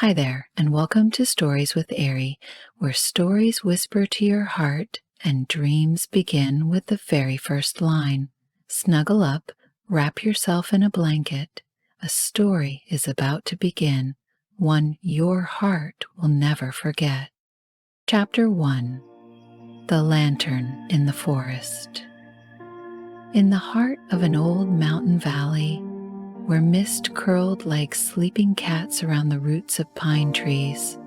Hi there, and welcome to Stories with Ari, where stories whisper to your heart and dreams begin with the very first line. Snuggle up, wrap yourself in a blanket. A story is about to begin, one your heart will never forget. Chapter 1: The Lantern in the Forest. In the heart of an old mountain valley, where mist curled like sleeping cats around the roots of pine trees,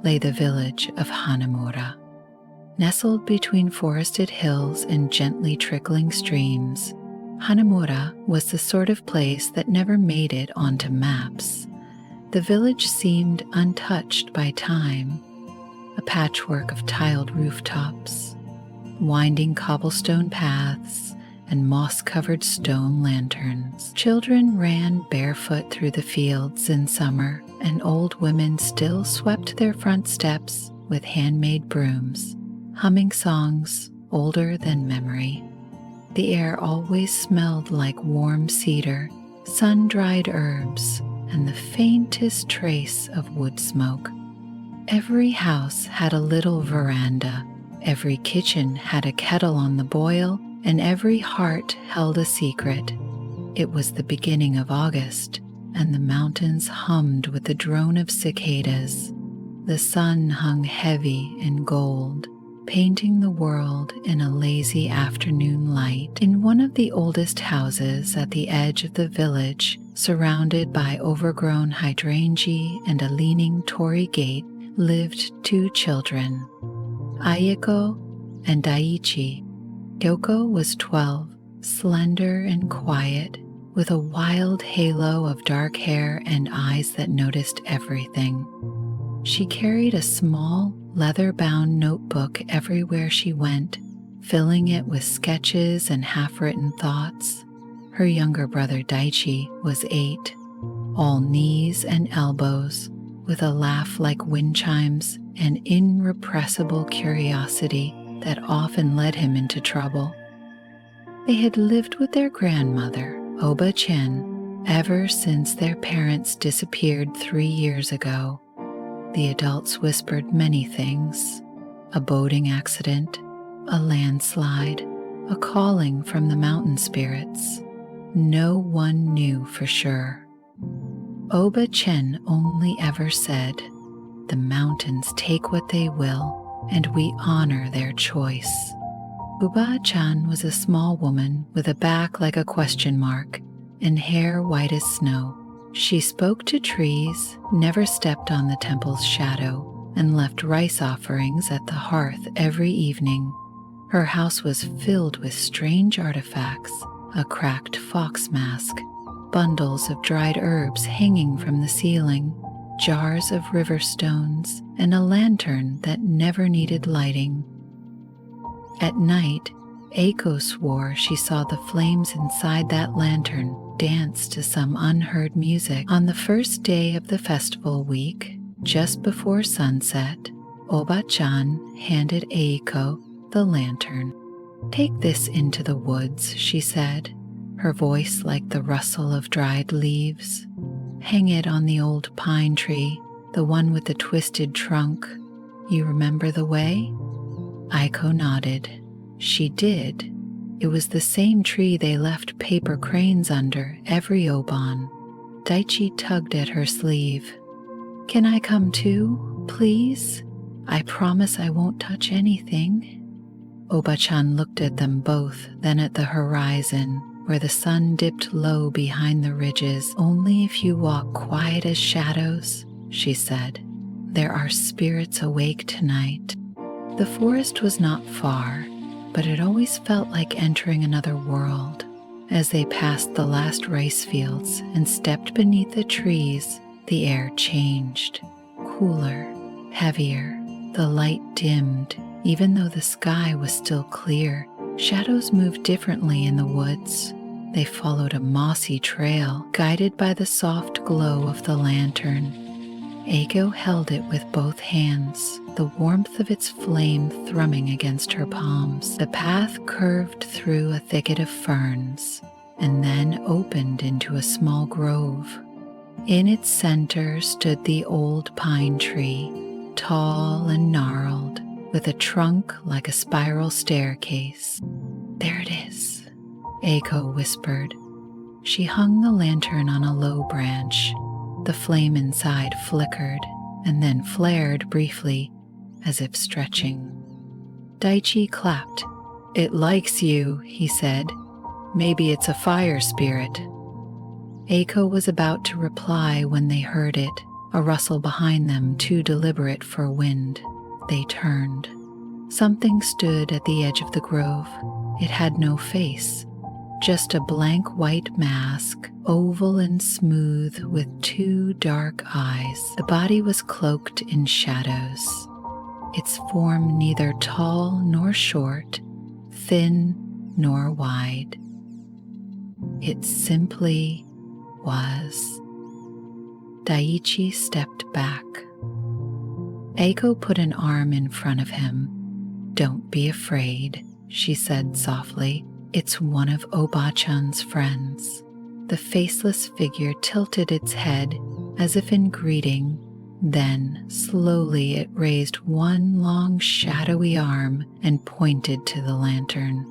lay the village of Hanamura. Nestled between forested hills and gently trickling streams, Hanamura was the sort of place that never made it onto maps. The village seemed untouched by time, a patchwork of tiled rooftops, winding cobblestone paths, and moss-covered stone lanterns. Children ran barefoot through the fields in summer, and old women still swept their front steps with handmade brooms, humming songs older than memory. The air always smelled like warm cedar, sun-dried herbs, and the faintest trace of wood smoke. Every house had a little veranda, every kitchen had a kettle on the boil, and every heart held a secret. It was the beginning of August, and the mountains hummed with the drone of cicadas. The sun hung heavy in gold, painting the world in a lazy afternoon light. In one of the oldest houses at the edge of the village, surrounded by overgrown hydrangea and a leaning torii gate, lived two children, Aiko and Daichi. Kyoko was 12, slender and quiet, with a wild halo of dark hair and eyes that noticed everything. She carried a small, leather-bound notebook everywhere she went, filling it with sketches and half-written thoughts. Her younger brother Daichi was 8, all knees and elbows, with a laugh like wind chimes and irrepressible curiosity that often led him into trouble. They had lived with their grandmother, Oba-chan, ever since their parents disappeared 3 years ago. The adults whispered many things: a boating accident, a landslide, a calling from the mountain spirits. No one knew for sure. Oba-chan only ever said, "The mountains take what they will, and we honor their choice." Uba-chan was a small woman with a back like a question mark and hair white as snow. She spoke to trees, never stepped on the temple's shadow, and left rice offerings at the hearth every evening. Her house was filled with strange artifacts: a cracked fox mask, bundles of dried herbs hanging from the ceiling, jars of river stones, and a lantern that never needed lighting. At night, Aiko swore she saw the flames inside that lantern dance to some unheard music. On the first day of the festival week, just before sunset, Oba-chan handed Aiko the lantern. "Take this into the woods," she said, her voice like the rustle of dried leaves. "Hang it on the old pine tree, the one with the twisted trunk. You remember the way?" Aiko nodded. She did. It was the same tree they left paper cranes under every Oban. Daichi tugged at her sleeve. "Can I come too, please? I promise I won't touch anything." Oba-chan looked at them both, then at the horizon, where the sun dipped low behind the ridges. "Only if you walk quiet as shadows," she said. "There are spirits awake tonight." The forest was not far, but it always felt like entering another world. As they passed the last rice fields and stepped beneath the trees, the air changed, cooler, heavier. The light dimmed, even though the sky was still clear. Shadows moved differently in the woods. They followed a mossy trail, guided by the soft glow of the lantern. Aiko held it with both hands, the warmth of its flame thrumming against her palms. The path curved through a thicket of ferns, and then opened into a small grove. In its center stood the old pine tree, tall and gnarled, with a trunk like a spiral staircase. "There it is," Aiko whispered. She hung the lantern on a low branch. The flame inside flickered and then flared briefly, as if stretching. Daichi clapped. "It likes you," he said. "Maybe it's a fire spirit." Aiko was about to reply when they heard it, a rustle behind them too deliberate for wind. They turned. Something stood at the edge of the grove. It had no face, just a blank white mask, oval and smooth with two dark eyes. The body was cloaked in shadows, its form neither tall nor short, thin nor wide. It simply was. Daichi stepped back. Aiko put an arm in front of him. "Don't be afraid," she said softly. "It's one of Oba-chan's friends." The faceless figure tilted its head as if in greeting. Then, slowly, it raised one long shadowy arm and pointed to the lantern.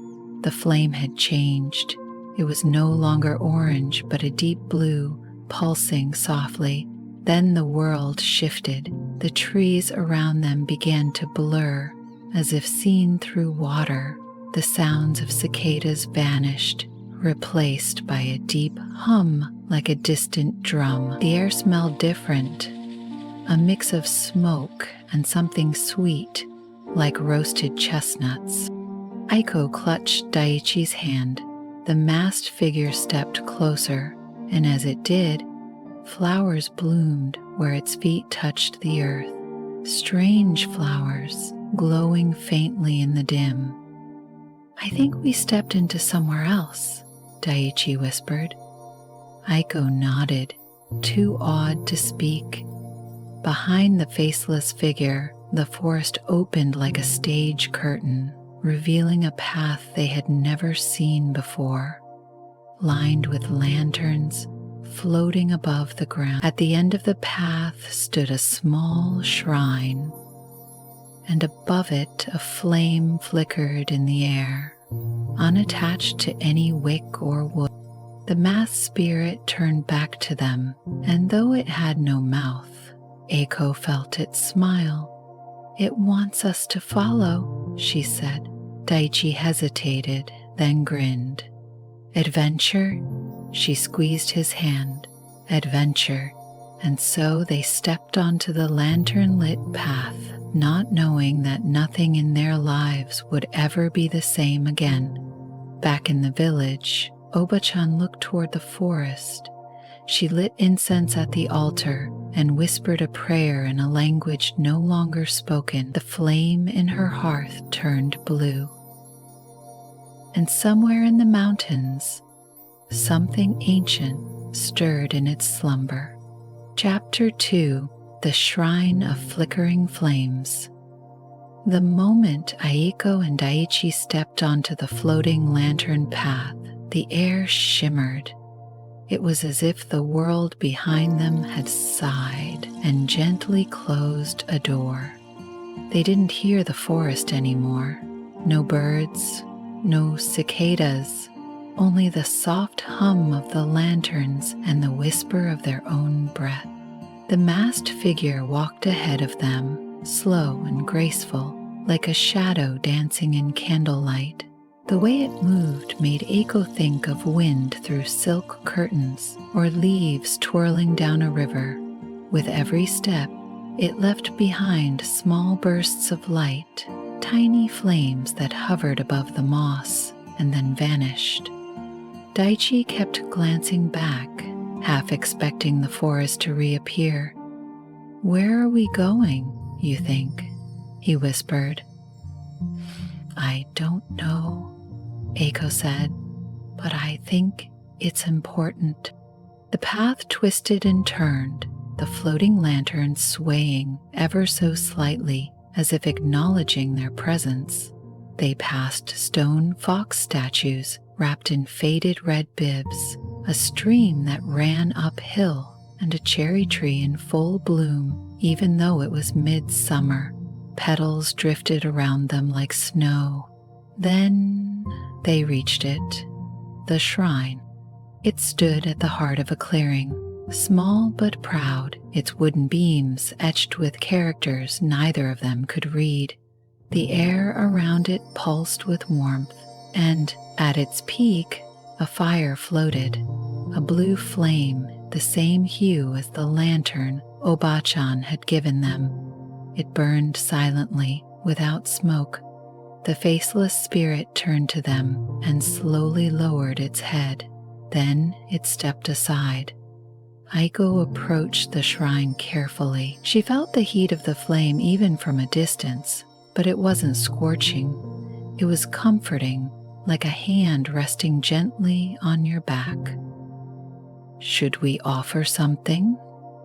The flame had changed. It was no longer orange, but a deep blue, pulsing softly. Then the world shifted. The trees around them began to blur, as if seen through water. The sounds of cicadas vanished, replaced by a deep hum like a distant drum. The air smelled different, a mix of smoke and something sweet, like roasted chestnuts. Aiko clutched Daichi's hand. The masked figure stepped closer, and as it did, flowers bloomed where its feet touched the earth. Strange flowers, glowing faintly in the dim. "I think we stepped into somewhere else," Daichi whispered. Aiko nodded, too awed to speak. Behind the faceless figure, the forest opened like a stage curtain, revealing a path they had never seen before, lined with lanterns floating above the ground. At the end of the path stood a small shrine, and above it a flame flickered in the air, unattached to any wick or wood. The masked spirit turned back to them, and though it had no mouth, Aiko felt it smile. "It wants us to follow," she said. Daichi hesitated, then grinned. "Adventure?" She squeezed his hand. "Adventure." And so they stepped onto the lantern-lit path, not knowing that nothing in their lives would ever be the same again. Back in the village, Oba-chan looked toward the forest. She lit incense at the altar and whispered a prayer in a language no longer spoken. The flame in her hearth turned blue. And somewhere in the mountains, something ancient stirred in its slumber. Chapter 2: The Shrine of Flickering Flames. The moment Aiko and Daichi stepped onto the floating lantern path, the air shimmered. It was as if the world behind them had sighed and gently closed a door. They didn't hear the forest anymore. No birds, no cicadas, only the soft hum of the lanterns and the whisper of their own breath. The masked figure walked ahead of them, slow and graceful, like a shadow dancing in candlelight. The way it moved made Aiko think of wind through silk curtains or leaves twirling down a river. With every step, it left behind small bursts of light, tiny flames that hovered above the moss and then vanished. Daichi kept glancing back, half expecting the forest to reappear. "Where are we going, you think?" he whispered. "I don't know," Aiko said, "but I think it's important." The path twisted and turned, the floating lantern swaying ever so slightly as if acknowledging their presence. They passed stone fox statues wrapped in faded red bibs, a stream that ran uphill, and a cherry tree in full bloom, even though it was midsummer. Petals drifted around them like snow. Then they reached it, the shrine. It stood at the heart of a clearing, small but proud, its wooden beams etched with characters neither of them could read. The air around it pulsed with warmth, and at its peak, a fire floated, a blue flame, the same hue as the lantern Oba-chan had given them. It burned silently, without smoke. The faceless spirit turned to them and slowly lowered its head. Then it stepped aside. Aiko approached the shrine carefully. She felt the heat of the flame even from a distance, but it wasn't scorching. It was comforting, like a hand resting gently on your back. "Should we offer something?"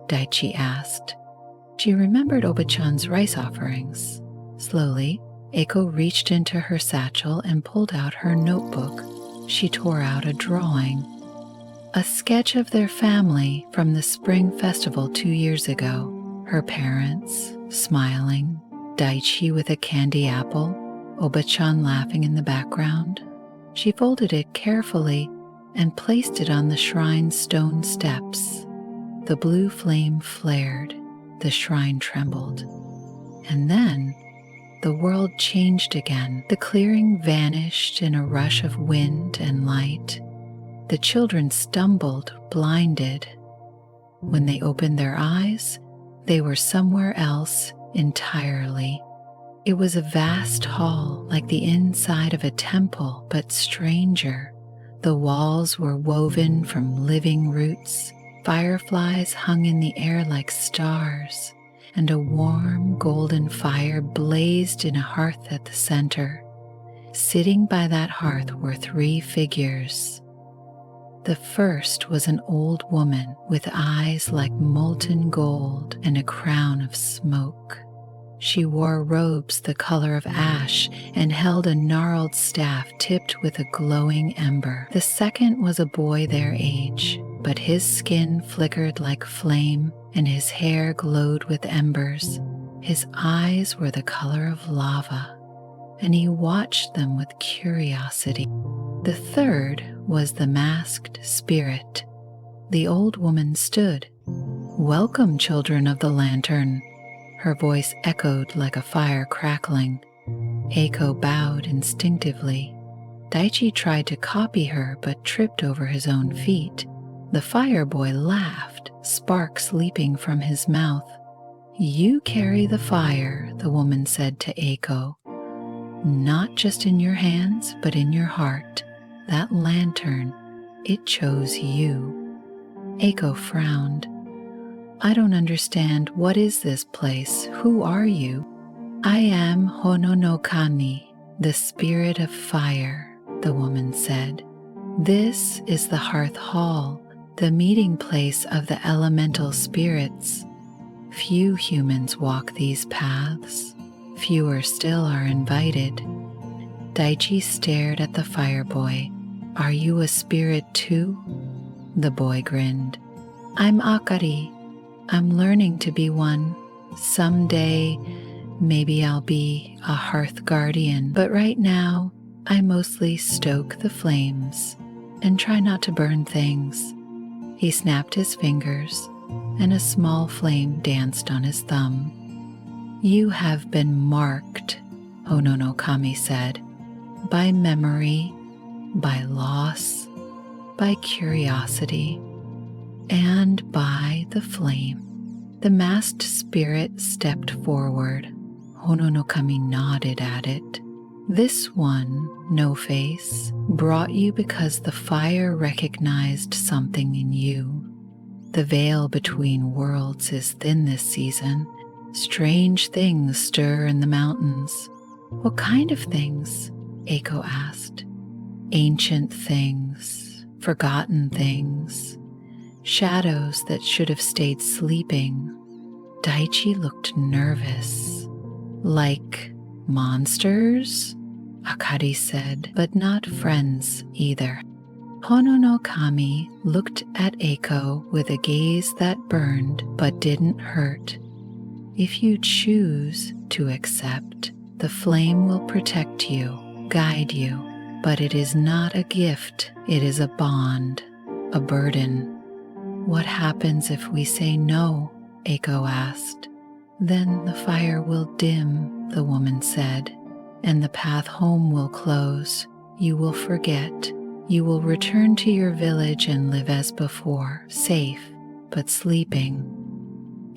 Daichi asked. She remembered Oba-chan's rice offerings. Slowly, Aiko reached into her satchel and pulled out her notebook. She tore out a drawing. A sketch of their family from the spring festival 2 years ago. Her parents, smiling, Daichi with a candy apple, Oba-chan laughing in the background. She folded it carefully and placed it on the shrine's stone steps. The blue flame flared, the shrine trembled. And then the world changed again. The clearing vanished in a rush of wind and light. The children stumbled, blinded. When they opened their eyes, they were somewhere else entirely. It was a vast hall, like the inside of a temple, but stranger. The walls were woven from living roots. Fireflies hung in the air like stars, and a warm golden fire blazed in a hearth at the center. Sitting by that hearth were 3 figures. The first was an old woman with eyes like molten gold and a crown of smoke. She wore robes the color of ash and held a gnarled staff tipped with a glowing ember. The second was a boy their age, but his skin flickered like flame and his hair glowed with embers. His eyes were the color of lava, and he watched them with curiosity. The third was the masked spirit. The old woman stood. "Welcome, children of the lantern." Her voice echoed like a fire crackling. Aiko bowed instinctively. Daichi tried to copy her but tripped over his own feet. The fire boy laughed, sparks leaping from his mouth. "You carry the fire," the woman said to Aiko. "Not just in your hands, but in your heart. That lantern, it chose you." Aiko frowned. "I don't understand. What is this place? Who are you?" "I am Hono no Kami, the spirit of fire," the woman said. "This is the Hearth Hall, the meeting place of the elemental spirits. Few humans walk these paths. Fewer still are invited." Daichi stared at the fire boy. "Are you a spirit too?" The boy grinned. "I'm Akari. I'm learning to be one. Someday, maybe I'll be a hearth guardian, but right now, I mostly stoke the flames and try not to burn things." He snapped his fingers, and a small flame danced on his thumb. "You have been marked," Hono no Kami said, "by memory, by loss, by curiosity, and by the flame." The masked spirit stepped forward. Hono no Kami nodded at it. "This one, No Face, brought you because the fire recognized something in you. The veil between worlds is thin this season. Strange things stir in the mountains." "What kind of things?" Aiko asked. "Ancient things, forgotten things, shadows that should have stayed sleeping." Daichi looked nervous. "Like monsters?" Akari said, "but not friends either." Hononokami looked at Aiko with a gaze that burned but didn't hurt. If you choose to accept, the flame will protect you, guide you, but it is not a gift, it is a bond, a burden. What happens if we say no? Aiko asked. Then the fire will dim, the woman said, and the path home will close. You will forget. You will return to your village and live as before, safe, but sleeping.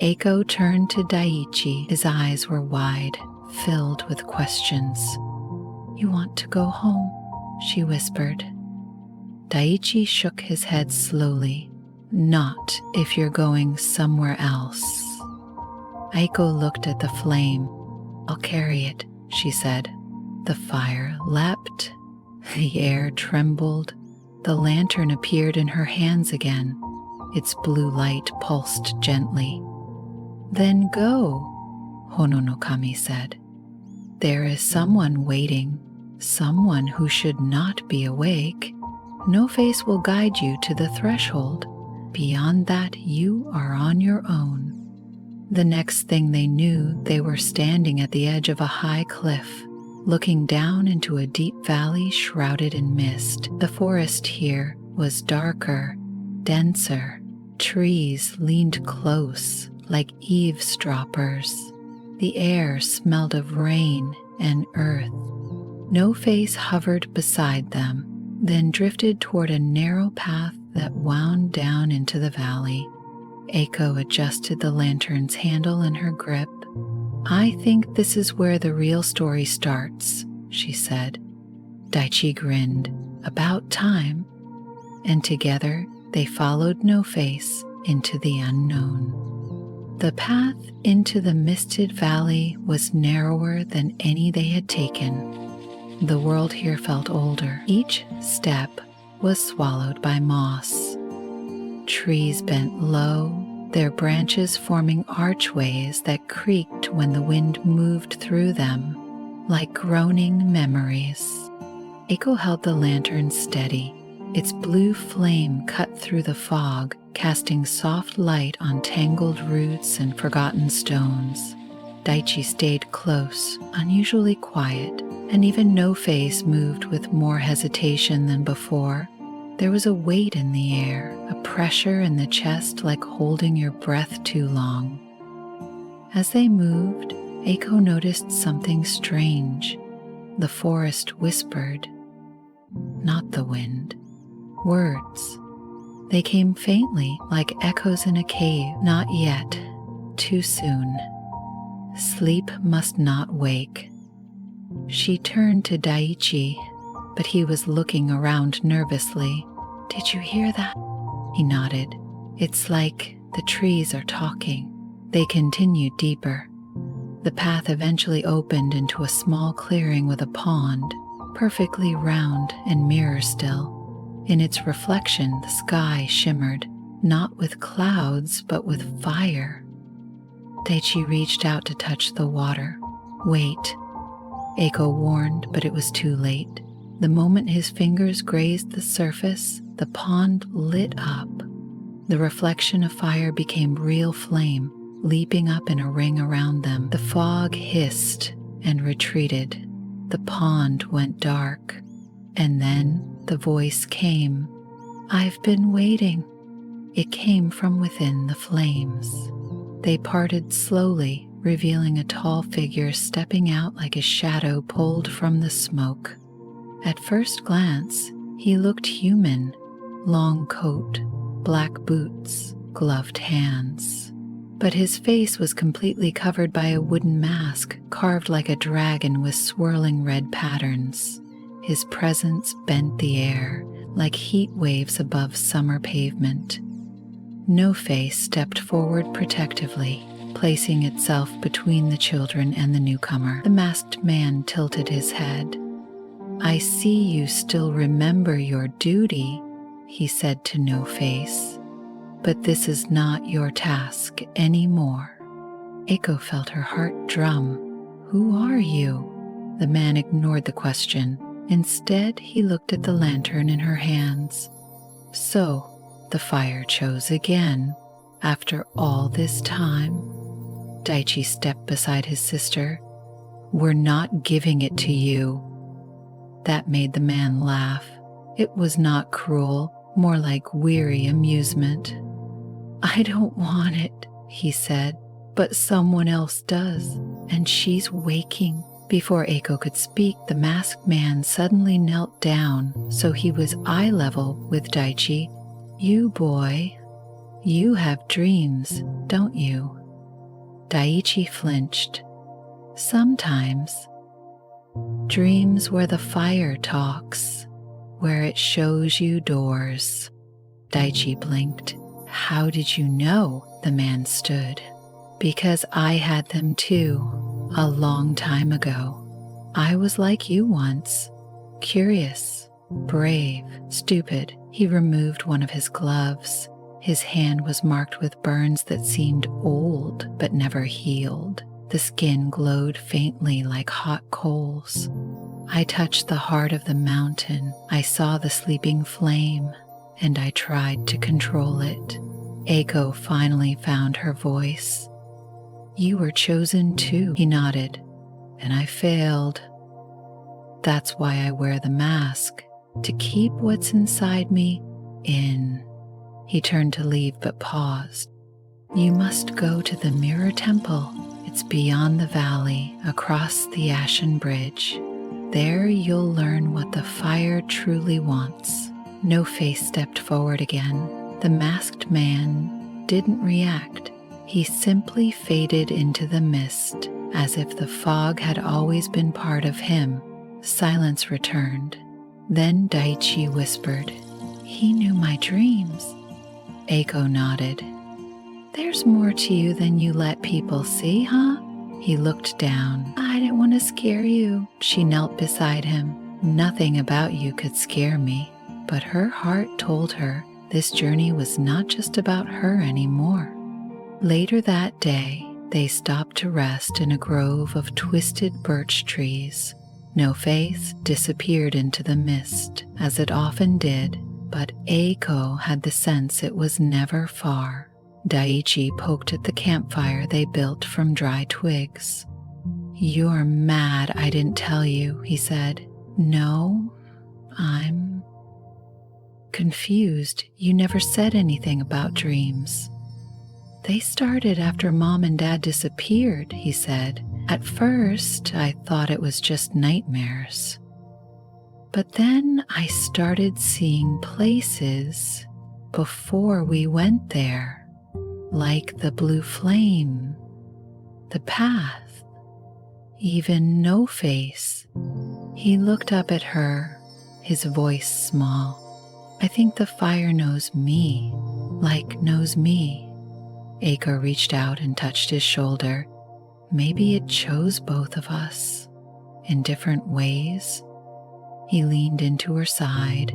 Aiko turned to Daichi. His eyes were wide, filled with questions. You want to go home? She whispered. Daichi shook his head slowly. Not if you're going somewhere else. Aiko looked at the flame. I'll carry it, she said. The fire leapt. The air trembled. The lantern appeared in her hands again. Its blue light pulsed gently. Then go, Hononokami said. There is someone waiting, someone who should not be awake. No face will guide you to the threshold. Beyond that, you are on your own. The next thing they knew, they were standing at the edge of a high cliff, looking down into a deep valley shrouded in mist. The forest here was darker, denser. Trees leaned close, like eavesdroppers. The air smelled of rain and earth. No face hovered beside them, then drifted toward a narrow path that wound down into the valley. Aiko adjusted the lantern's handle in her grip. I think this is where the real story starts, she said. Daichi grinned. About time. And together they followed No Face into the unknown. The path into the misted valley was narrower than any they had taken. The world here felt older. Each step was swallowed by moss. Trees bent low, their branches forming archways that creaked when the wind moved through them, like groaning memories. Aiko held the lantern steady. Its blue flame cut through the fog, casting soft light on tangled roots and forgotten stones. Daichi stayed close, unusually quiet, and even No Face moved with more hesitation than before. There was a weight in the air, a pressure in the chest like holding your breath too long. As they moved, Aiko noticed something strange. The forest whispered, not the wind, words. They came faintly, like echoes in a cave. Not yet, too soon. Sleep must not wake. She turned to Daichi, but he was looking around nervously. Did you hear that? He nodded. It's like the trees are talking. They continued deeper. The path eventually opened into a small clearing with a pond, perfectly round and mirror still. In its reflection, the sky shimmered, not with clouds, but with fire. Daichi reached out to touch the water. Wait, Aiko warned, but it was too late. The moment his fingers grazed the surface, the pond lit up. The reflection of fire became real flame, leaping up in a ring around them. The fog hissed and retreated. The pond went dark. And then the voice came. I've been waiting. It came from within the flames. They parted slowly, revealing a tall figure stepping out like a shadow pulled from the smoke. At first glance, he looked human. Long coat, black boots, gloved hands. But his face was completely covered by a wooden mask carved like a dragon with swirling red patterns. His presence bent the air like heat waves above summer pavement. No Face stepped forward protectively, placing itself between the children and the newcomer. The masked man tilted his head. I see you still remember your duty, he said to No Face, but this is not your task anymore. Aiko felt her heart drum. Who are you? The man ignored the question. Instead, he looked at the lantern in her hands. So the fire chose again. After all this time, Daichi stepped beside his sister. We're not giving it to you. That made the man laugh. It was not cruel, more like weary amusement. I don't want it, he said, but someone else does, and she's waking. Before Aiko could speak, the masked man suddenly knelt down so he was eye level with Daichi. You boy, you have dreams, don't you? Daichi flinched. Sometimes. Dreams where the fire talks, where it shows you doors. Daichi blinked. How did you know? The man stood. Because I had them too, a long time ago. I was like you once, curious, brave, stupid. He removed one of his gloves. His hand was marked with burns that seemed old but never healed. The skin glowed faintly like hot coals. I touched the heart of the mountain. I saw the sleeping flame, and I tried to control it. Aiko finally found her voice. You were chosen too, he nodded, and I failed. That's why I wear the mask, to keep what's inside me in. He turned to leave but paused. You must go to the Mirror Temple. It's beyond the valley, across the Ashen Bridge. There you'll learn what the fire truly wants. No face stepped forward again. The masked man didn't react. He simply faded into the mist, as if the fog had always been part of him. Silence returned. Then Daichi whispered, He knew my dreams. Aiko nodded. There's more to you than you let people see, huh? He looked down. I didn't want to scare you. She knelt beside him. Nothing about you could scare me. But her heart told her this journey was not just about her anymore. Later that day, they stopped to rest in a grove of twisted birch trees. No face disappeared into the mist, as it often did, but Aiko had the sense it was never far. Daichi poked at the campfire they built from dry twigs. You're mad I didn't tell you, he said. No, I'm confused. You never said anything about dreams. They started after Mom and Dad disappeared, he said. At first, I thought it was just nightmares. But then I started seeing places before we went there, like the blue flame, the path, even no face. He looked up at her, his voice small. I think the fire knows me, like knows me. Aiko reached out and touched his shoulder. Maybe it chose both of us, in different ways. He leaned into her side,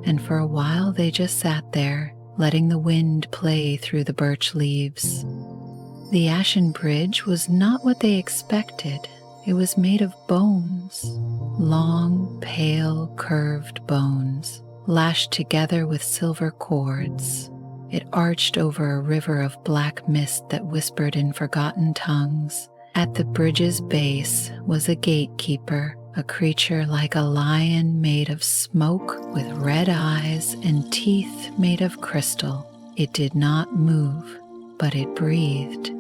and for a while they just sat there, letting the wind play through the birch leaves. The Ashen Bridge was not what they expected. It was made of bones, long, pale, curved bones, lashed together with silver cords. It arched over a river of black mist that whispered in forgotten tongues. At the bridge's base was a gatekeeper, a creature like a lion made of smoke with red eyes and teeth made of crystal. It did not move, but it breathed.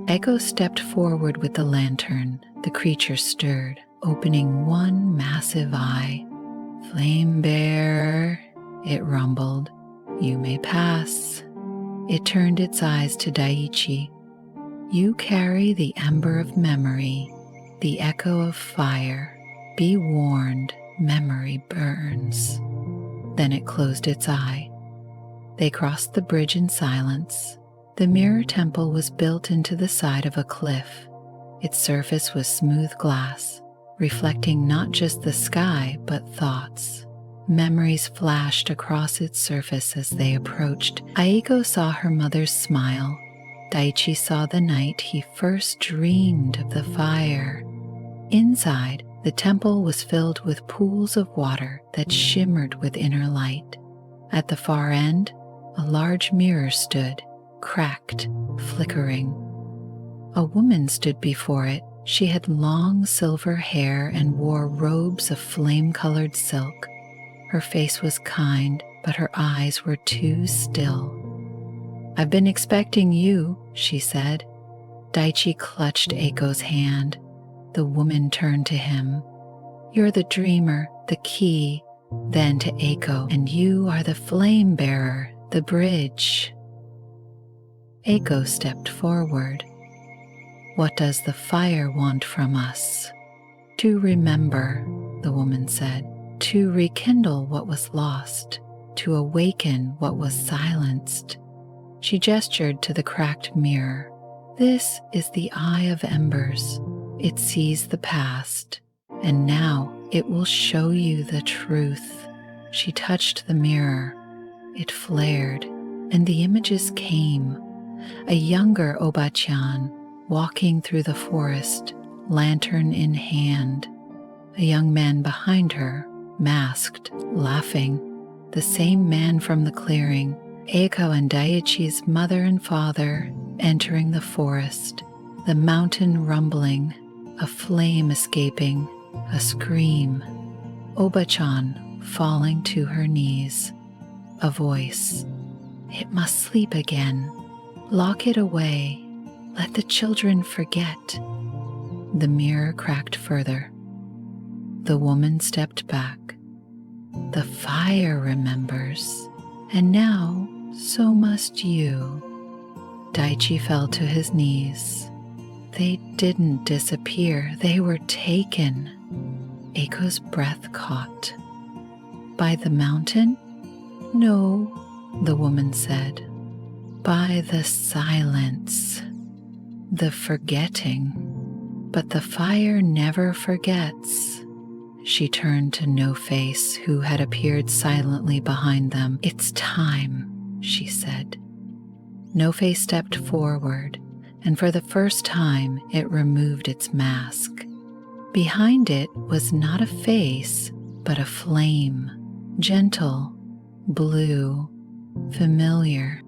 Aiko stepped forward with the lantern. The creature stirred, opening one massive eye. Flame bearer, it rumbled. You may pass. It turned its eyes to Daichi. You carry the ember of memory, the echo of fire. Be warned, memory burns. Then it closed its eye. They crossed the bridge in silence. The mirror temple was built into the side of a cliff. Its surface was smooth glass, reflecting not just the sky but thoughts. Memories flashed across its surface as they approached. Aiko saw her mother's smile. Daichi saw the night he first dreamed of the fire. Inside, the temple was filled with pools of water that shimmered with inner light. At the far end, a large mirror stood, cracked, flickering. A woman stood before it. She had long silver hair and wore robes of flame-colored silk. Her face was kind, but her eyes were too still. "I've been expecting you," she said. Daichi clutched Aiko's hand. The woman turned to him. "You're the dreamer, the key." Then to Aiko, "And you are the flame bearer, the bridge." Aiko stepped forward. "What does the fire want from us?" "To remember," the woman said. "To rekindle what was lost, to awaken what was silenced." She gestured to the cracked mirror. "This is the eye of embers. It sees the past, and now it will show you the truth." She touched the mirror. It flared, and the images came. A younger Obachan walking through the forest, lantern in hand. A young man behind her, masked, laughing. The same man from the clearing. Aiko and Daichi's mother and father entering the forest. The mountain rumbling, a flame escaping, a scream. Obachan falling to her knees. A voice. "It must sleep again. Lock it away. Let the children forget." The mirror cracked further. The woman stepped back. "The fire remembers, and now so must you." Daichi fell to his knees. "They didn't disappear, they were taken." Aiko's breath caught. "By the mountain?" "No," the woman said. "By the silence, the forgetting. But the fire never forgets." She turned to No Face, who had appeared silently behind them. "It's time," she said. No Face stepped forward, and for the first time it removed its mask. Behind it was not a face, but a flame, gentle, blue, familiar.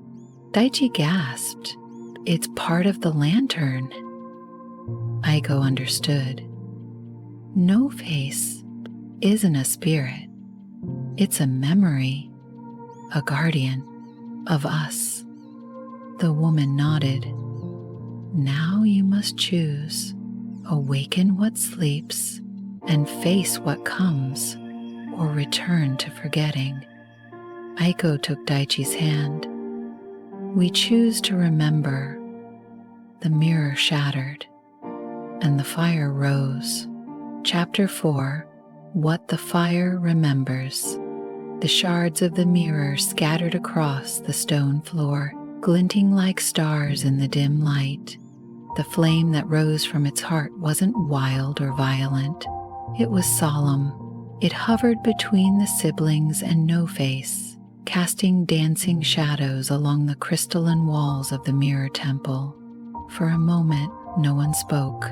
Daichi gasped. "It's part of the lantern." Aiko understood. No Face isn't a spirit. It's a memory, a guardian of us. The woman nodded. "Now you must choose. Awaken what sleeps and face what comes, or return to forgetting." Aiko took Daichi's hand. "We choose to remember." The mirror shattered, and the fire rose. Chapter 4: What the Fire Remembers. The shards of the mirror scattered across the stone floor, glinting like stars in the dim light. The flame that rose from its heart wasn't wild or violent. It was solemn. It hovered between the siblings and No Face, casting dancing shadows along the crystalline walls of the mirror temple. For a moment, no one spoke.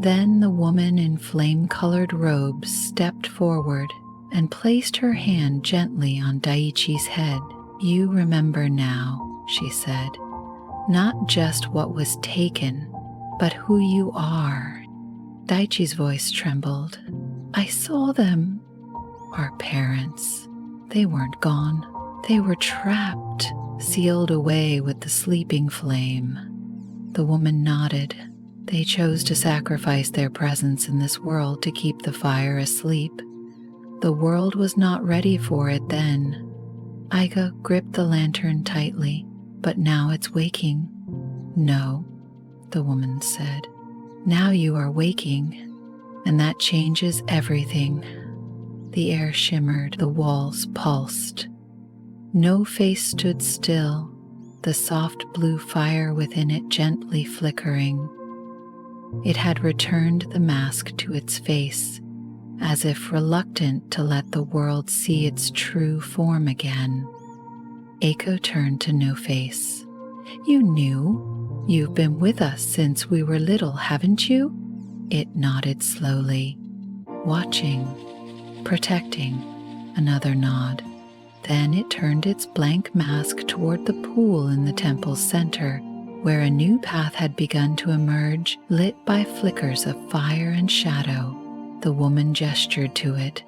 Then the woman in flame-colored robes stepped forward and placed her hand gently on Daichi's head. "You remember now," she said, "not just what was taken, but who you are." Daichi's voice trembled. "I saw them." "Our parents. They weren't gone. They were trapped, sealed away with the sleeping flame." The woman nodded. "They chose to sacrifice their presence in this world to keep the fire asleep. The world was not ready for it then." Aika gripped the lantern tightly. "But now it's waking." "No," the woman said. "Now you are waking, and that changes everything." The air shimmered, the walls pulsed. No Face stood still, the soft blue fire within it gently flickering. It had returned the mask to its face, as if reluctant to let the world see its true form again. Aiko turned to No Face. "You knew? You've been with us since we were little, haven't you?" It nodded slowly. "Watching, protecting," another nod. Then it turned its blank mask toward the pool in the temple's center, where a new path had begun to emerge, lit by flickers of fire and shadow. The woman gestured to it.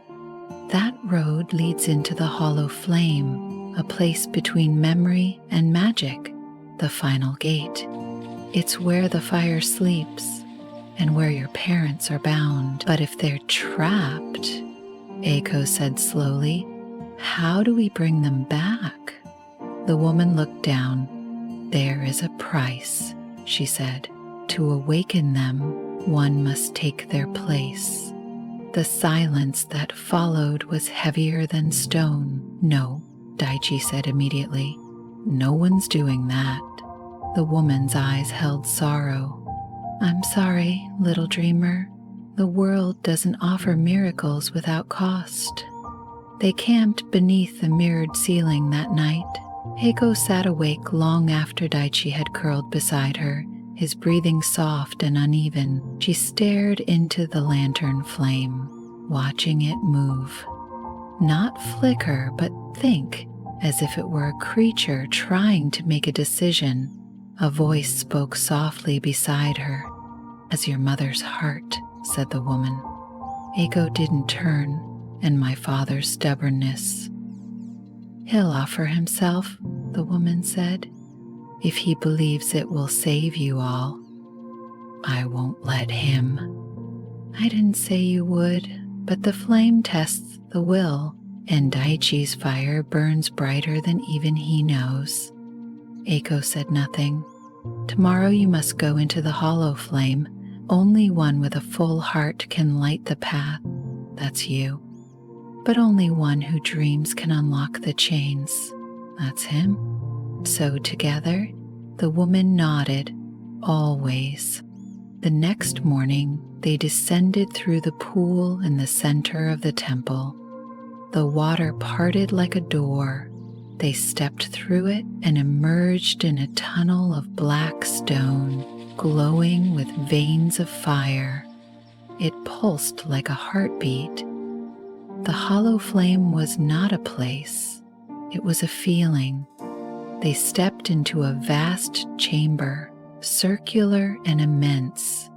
That road leads into the hollow flame, a place between memory and magic, the final gate. It's where the fire sleeps and where your parents are bound. But if they're trapped, Aiko said slowly, how do we bring them back? The woman looked down. There is a price, she said. To awaken them, one must take their place. The silence that followed was heavier than stone. No, Daichi said immediately. No one's doing that. The woman's eyes held sorrow. I'm sorry, little dreamer. The world doesn't offer miracles without cost. They camped beneath the mirrored ceiling that night. Aiko sat awake long after Daichi had curled beside her, his breathing soft and uneven. She stared into the lantern flame, watching it move. Not flicker, but think, as if it were a creature trying to make a decision. A voice spoke softly beside her. As your mother's heart, said the woman. Aiko didn't turn, and my father's stubbornness. He'll offer himself, the woman said, if he believes it will save you all. I won't let him. I didn't say you would, but the flame tests the will, and Daichi's fire burns brighter than even he knows. Aiko said nothing. Tomorrow you must go into the hollow flame. Only one with a full heart can light the path. That's you. But only one who dreams can unlock the chains. That's him. So together, the woman nodded, always. The next morning, they descended through the pool in the center of the temple. The water parted like a door. They stepped through it and emerged in a tunnel of black stone, glowing with veins of fire. It pulsed like a heartbeat. The hollow flame was not a place. It was a feeling. They stepped into a vast chamber, circular and immense.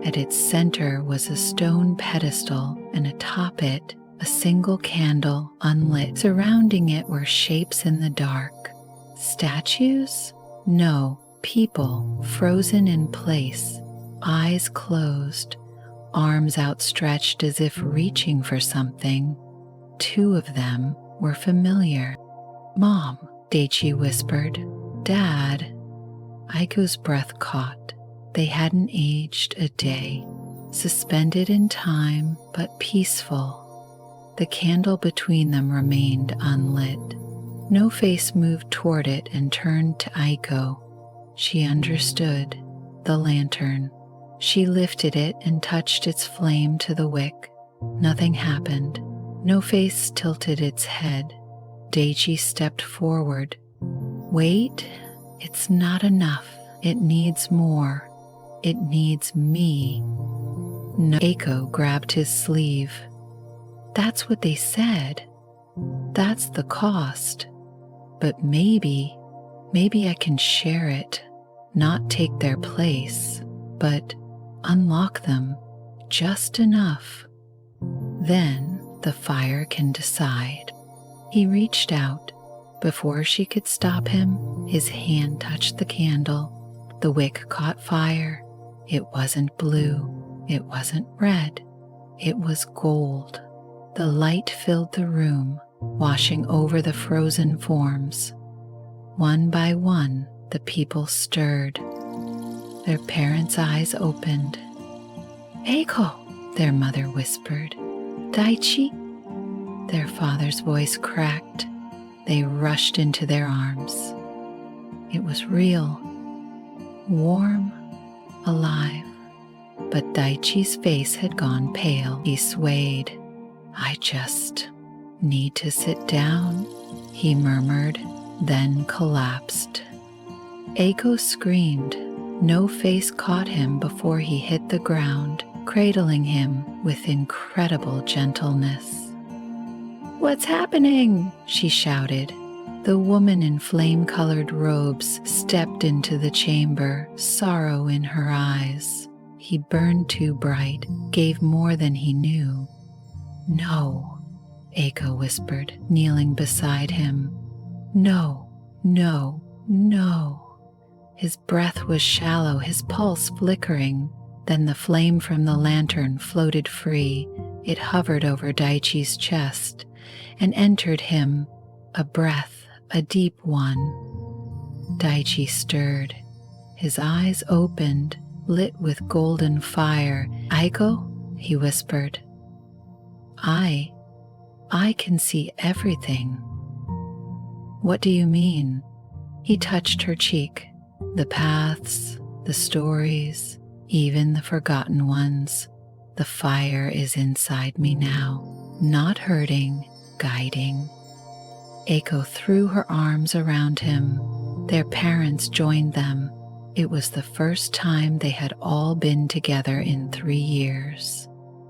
At its center was a stone pedestal, and atop it, a single candle unlit. Surrounding it were shapes in the dark. Statues? No, people frozen in place, eyes closed, arms outstretched as if reaching for something. Two of them were familiar. Mom, Daichi whispered. Dad. Aiko's breath caught. They hadn't aged a day, suspended in time but peaceful. The candle between them remained unlit. No face moved toward it and turned to Aiko. She understood. The lantern. She lifted it and touched its flame to the wick. Nothing happened. No face tilted its head. Daichi stepped forward. Wait, it's not enough. It needs more. It needs me. No. Aiko grabbed his sleeve. That's what they said. That's the cost. But maybe I can share it. Not take their place, but unlock them just enough. Then the fire can decide. He reached out. Before she could stop him, his hand touched the candle. The wick caught fire. It wasn't blue. It wasn't red. It was gold. The light filled the room, washing over the frozen forms. One by one, the people stirred. Their parents' eyes opened. Aiko, their mother whispered. Daichi? Their father's voice cracked. They rushed into their arms. It was real, warm, alive. But Daichi's face had gone pale. He swayed. I just need to sit down, he murmured, then collapsed. Aiko screamed. No face caught him before he hit the ground, cradling him with incredible gentleness. "What's happening?" she shouted. The woman in flame-colored robes stepped into the chamber, sorrow in her eyes. He burned too bright, gave more than he knew. "No," Aiko whispered, kneeling beside him. "No, no, no." His breath was shallow, his pulse flickering. Then the flame from the lantern floated free. It hovered over Daichi's chest and entered him, a breath, a deep one. Daichi stirred. His eyes opened, lit with golden fire. "Aiko," he whispered. I can see everything." "What do you mean?" He touched her cheek. "The paths, the stories, even the forgotten ones. The fire is inside me now, not hurting, guiding." Aiko threw her arms around him. Their parents joined them. It was the first time they had all been together in 3 years.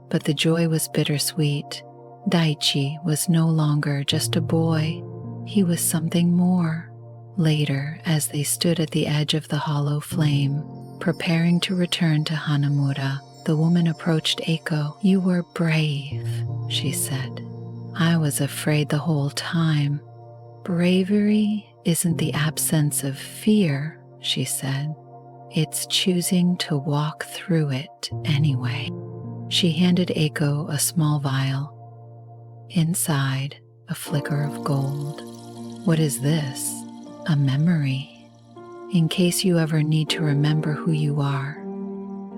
But the joy was bittersweet. Daichi was no longer just a boy. He was something more. Later, as they stood at the edge of the hollow flame, preparing to return to Hanamura, the woman approached Aiko. "You were brave," she said. "I was afraid the whole time." "Bravery isn't the absence of fear," she said. "It's choosing to walk through it anyway." She handed Aiko a small vial. Inside, a flicker of gold. "What is this?" "A memory. In case you ever need to remember who you are."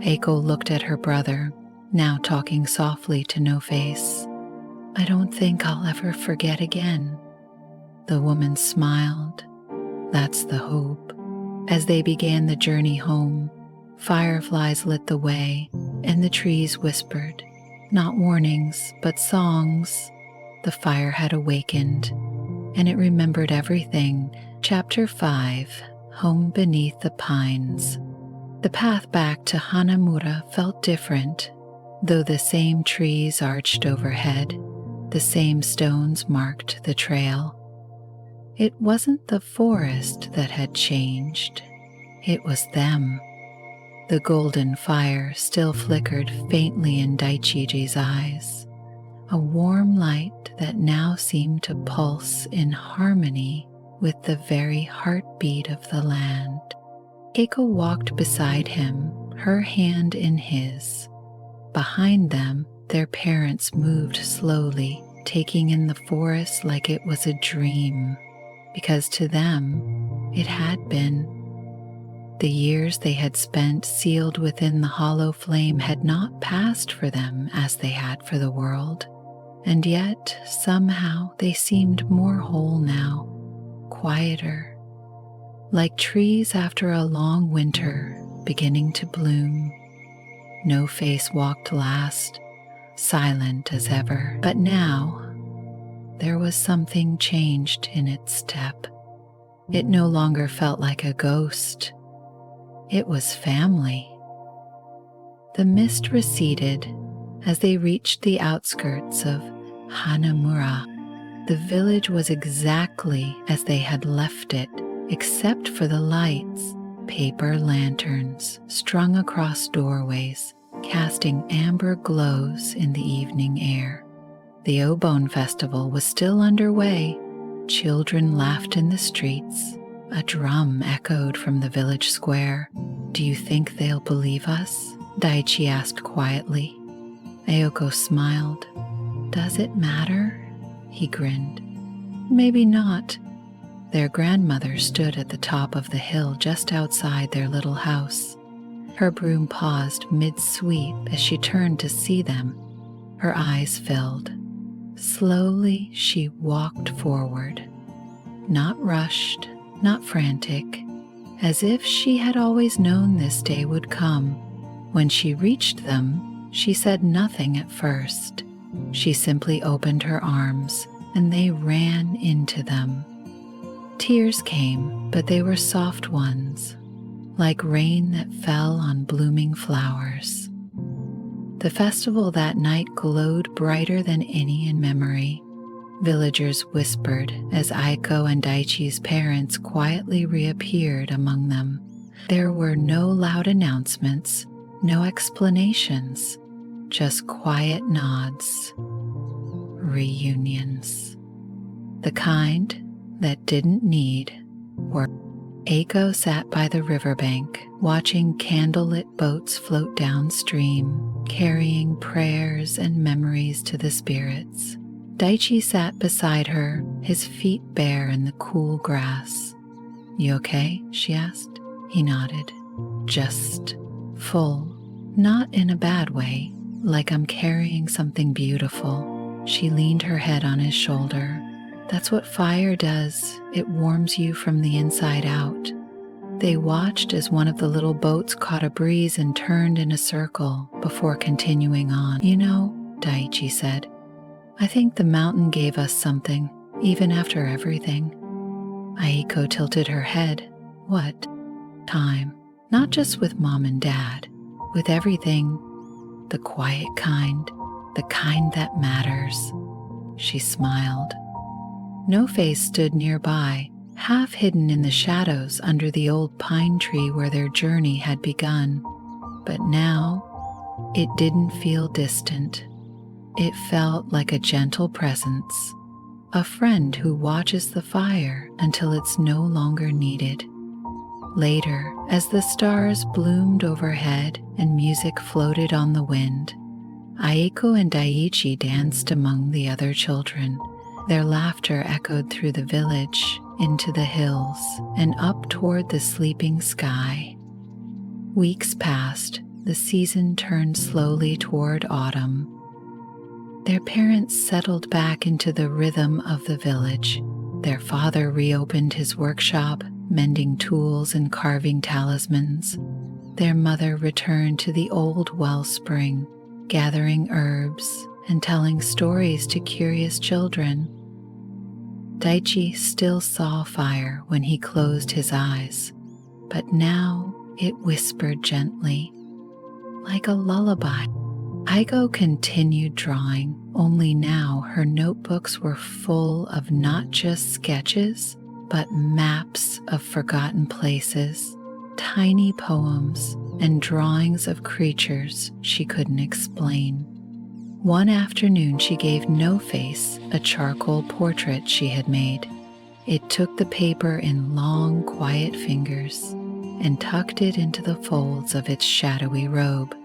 Aiko looked at her brother, now talking softly to No Face. "I don't think I'll ever forget again." The woman smiled. "That's the hope." As they began the journey home, fireflies lit the way, and the trees whispered, not warnings, but songs. The fire had awakened, and it remembered everything. Chapter 5, Home Beneath the Pines. The path back to Hanamura felt different. Though the same trees arched overhead, the same stones marked the trail. It wasn't the forest that had changed. It was them. The golden fire still flickered faintly in Daichi's eyes, a warm light that now seemed to pulse in harmony with the very heartbeat of the land. Aiko walked beside him, her hand in his. Behind them, their parents moved slowly, taking in the forest like it was a dream, because to them, it had been. The years they had spent sealed within the hollow flame had not passed for them as they had for the world, and yet somehow they seemed more whole now, quieter, like trees after a long winter beginning to bloom. No Face walked last, silent as ever, but now there was something changed in its step. It no longer felt like a ghost. It was family. The mist receded as they reached the outskirts of Hanamura. The village was exactly as they had left it, except for the lights, paper lanterns strung across doorways, casting amber glows in the evening air. The Obon festival was still underway. Children laughed in the streets. A drum echoed from the village square. "Do you think they'll believe us?" Daichi asked quietly. Aiko smiled. "Does it matter?" He grinned. "Maybe not." Their grandmother stood at the top of the hill just outside their little house. Her broom paused mid-sweep as she turned to see them. Her eyes filled. Slowly she walked forward, not rushed, not frantic, as if she had always known this day would come. When she reached them, she said nothing at first. She simply opened her arms, and they ran into them. Tears came, but they were soft ones, like rain that fell on blooming flowers. The festival that night glowed brighter than any in memory. villagers whispered as Aiko and Daichi's parents quietly reappeared among them. There were no loud announcements, no explanations, just quiet nods. Reunions. The kind that didn't need work. Aiko sat by the riverbank, watching candlelit boats float downstream, carrying prayers and memories to the spirits. Daichi sat beside her, his feet bare in the cool grass. "You okay?" she asked. He nodded. "Just full. Not in a bad way, like I'm carrying something beautiful." She leaned her head on his shoulder. "That's what fire does. It warms you from the inside out." They watched as one of the little boats caught a breeze and turned in a circle before continuing on. "You know," Daichi said, "I think the mountain gave us something, even after everything." Aiko tilted her head. "What?" "Time. Not just with Mom and Dad. With everything. The quiet kind. The kind that matters." She smiled. No Face stood nearby, half hidden in the shadows under the old pine tree where their journey had begun. But now, it didn't feel distant. It felt like a gentle presence, a friend who watches the fire until it's no longer needed. Later, as the stars bloomed overhead and music floated on the wind, Aiko and Daichi danced among the other children. Their laughter echoed through the village, into the hills, and up toward the sleeping sky. Weeks passed, the season turned slowly toward autumn. Their parents settled back into the rhythm of the village. Their father reopened his workshop, mending tools and carving talismans. Their mother returned to the old wellspring, gathering herbs and telling stories to curious children. Daichi still saw fire when he closed his eyes, but now it whispered gently, like a lullaby. Aiko continued drawing, only now her notebooks were full of not just sketches, but maps of forgotten places, tiny poems, and drawings of creatures she couldn't explain. One afternoon, she gave No Face a charcoal portrait she had made. It took the paper in long, quiet fingers and tucked it into the folds of its shadowy robe.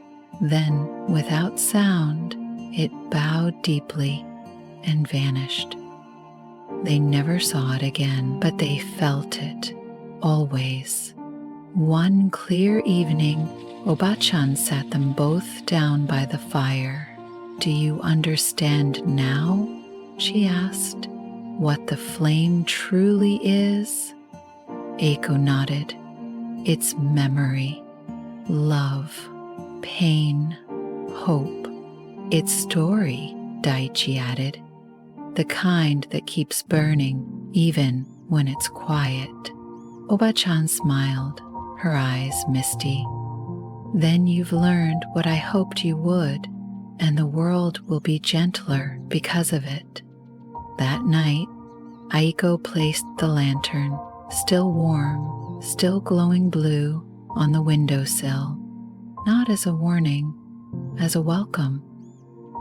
Then, without sound, it bowed deeply and vanished. They never saw it again, but they felt it, always. One clear evening, Oba-chan sat them both down by the fire. "Do you understand now?" she asked. "What the flame truly is?" Aiko nodded. "It's memory, love, pain, hope. It's story," Daichi added. "The kind that keeps burning even when it's quiet." Oba-chan smiled, her eyes misty. "Then you've learned what I hoped you would, and the world will be gentler because of it." That night, Aiko placed the lantern, still warm, still glowing blue, on the windowsill, not as a warning, as a welcome.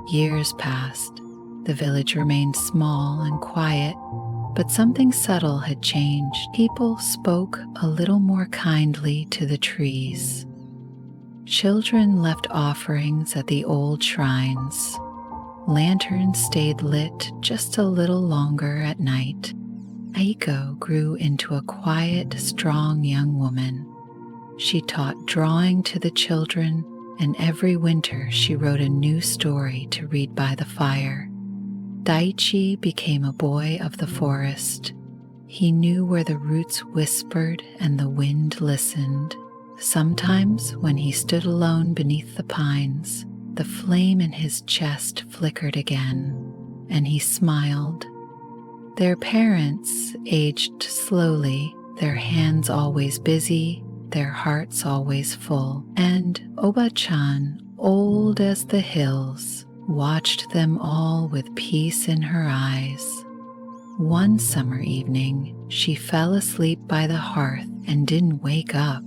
Years passed. The village remained small and quiet, but something subtle had changed. People spoke a little more kindly to the trees. Children left offerings at the old shrines. Lanterns stayed lit just a little longer at night. Aiko grew into a quiet, strong young woman. She taught drawing to the children, and every winter she wrote a new story to read by the fire. Daichi became a boy of the forest. He knew where the roots whispered and the wind listened. Sometimes, when he stood alone beneath the pines, the flame in his chest flickered again, and he smiled. Their parents aged slowly, their hands always busy, their hearts always full, and Oba-chan, old as the hills, watched them all with peace in her eyes. One summer evening, she fell asleep by the hearth and didn't wake up,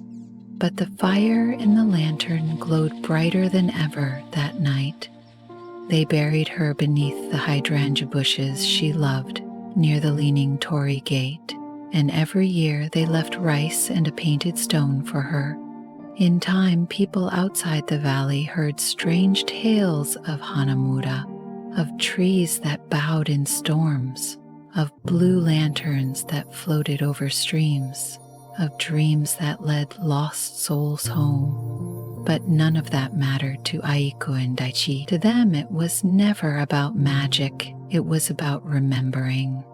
but the fire in the lantern glowed brighter than ever that night. They buried her beneath the hydrangea bushes she loved near the leaning torii gate, and every year they left rice and a painted stone for her. In time, people outside the valley heard strange tales of Hanamura, of trees that bowed in storms, of blue lanterns that floated over streams, of dreams that led lost souls home. But none of that mattered to Aiko and Daichi. To them, it was never about magic. It was about remembering.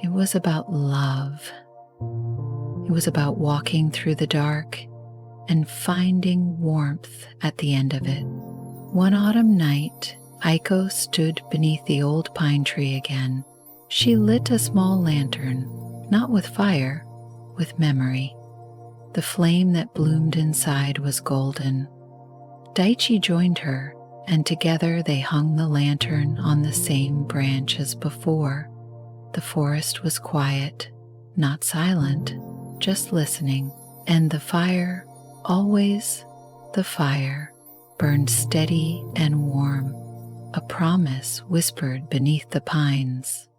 It was about love. It was about walking through the dark and finding warmth at the end of it. One autumn night, Aiko stood beneath the old pine tree again. She lit a small lantern, not with fire, with memory. The flame that bloomed inside was golden. Daichi joined her, and together they hung the lantern on the same branch as before. The forest was quiet, not silent, just listening, and the fire, always the fire, burned steady and warm, a promise whispered beneath the pines.